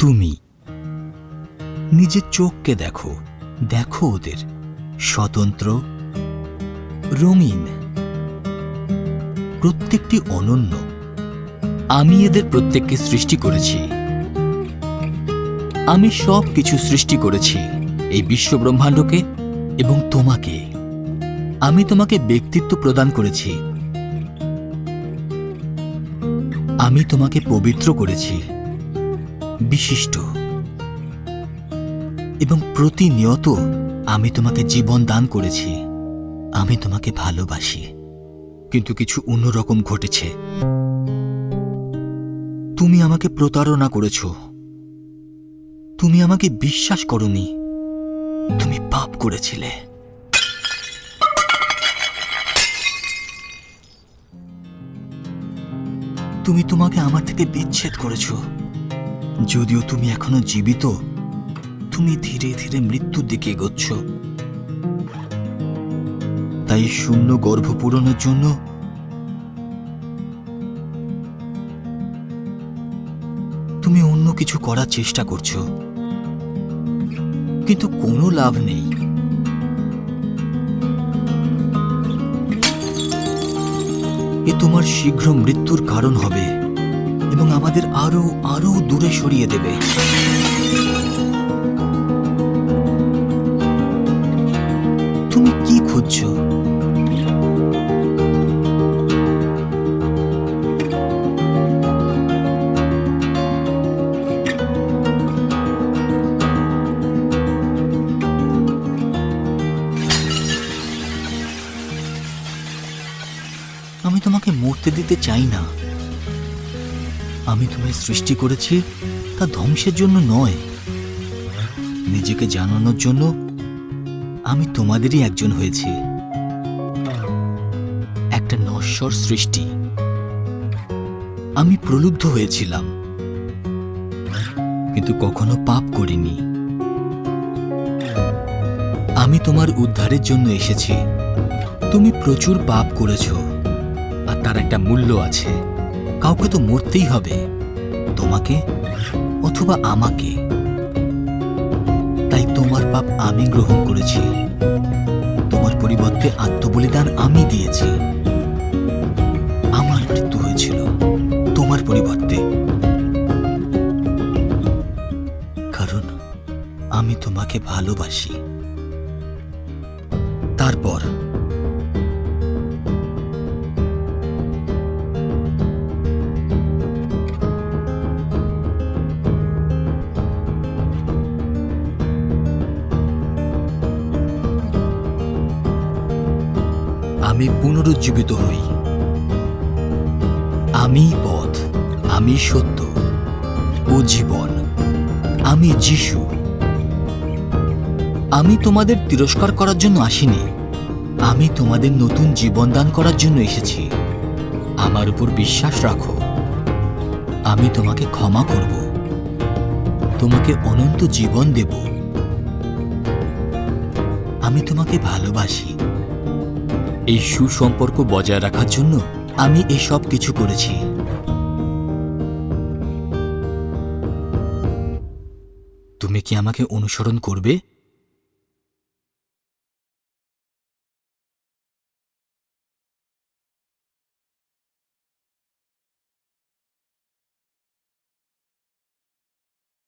তুমি নিজের চোখকে দেখো, দেখো ওদের স্বতন্ত্র, রঙিন, প্রত্যেকটি অনন্য। আমি এদের প্রত্যেককে সৃষ্টি করেছি। আমি সব কিছু সৃষ্টি করেছি, এই বিশ্ব ব্রহ্মাণ্ডকে এবং তোমাকে। আমি তোমাকে ব্যক্তিত্ব প্রদান করেছি। আমি তোমাকে পবিত্র করেছি, বিশিষ্ট, এবং প্রতিনিয়ত আমি তোমাকে জীবন দান করেছি। আমি তোমাকে ভালোবাসি, কিন্তু কিছু অন্যরকম ঘটেছে। তুমি আমাকে প্রতারণা করেছ, তুমি আমাকে বিশ্বাস করনি, তুমি পাপ করেছিলে। তুমি তোমাকে আমার থেকে বিচ্ছেদ করেছ। যদিও তুমি এখনো জীবিত, তুমি ধীরে ধীরে মৃত্যুর দিকে এগোচ্ছ। তাই শূন্য গর্ভ পূরণের জন্য তুমি অন্য কিছু করার চেষ্টা করছো, কিন্তু কোনো লাভ নেই। এ তোমার শীঘ্র মৃত্যুর কারণ হবে এবং আমাদের আরো আরো দূরে সরিয়ে দেবে। তুমি কি খুঁজছো? আমি তোমাকে মরতে দিতে চাই না। আমি তোমায় সৃষ্টি করেছি তা ধ্বংসের জন্য নয়, নিজেকে জানানোর জন্য। আমি তোমাদেরই একজন হয়েছি, একটা নশ্বর সৃষ্টি। আমি প্রলুব্ধ হয়েছিলাম, কিন্তু কখনো পাপ করিনি। আমি তোমার উদ্ধারের জন্য এসেছি। তুমি প্রচুর পাপ করেছো, আর তার একটা মূল্য আছে। কাউকে তো মরতেই হবে, তোমাকে অথবা আমাকে। তাই তোমার পাপ আমি গ্রহণ করেছি, তোমার পরিবর্তে আত্মবলিদান আমি দিয়েছি। আমার মৃত্যু হয়েছিল তোমার পরিবর্তে, কারণ আমি তোমাকে ভালোবাসি। তারপর আমি পুনরুজ্জীবিত হই। আমি পথ, আমি সত্য ও জীবন, আমি যিশু। আমি তোমাদের তিরস্কার করার জন্য আসিনি, আমি তোমাদের নতুন জীবন দান করার জন্য এসেছি। আমার উপর বিশ্বাস রাখো, আমি তোমাকে ক্ষমা করব, তোমাকে অনন্ত জীবন দেব। আমি তোমাকে ভালোবাসি। এই সুসম্পর্ক বজায় রাখার জন্য আমি এসব কিছু করেছি। তুমি কি আমাকে অনুসরণ করবে?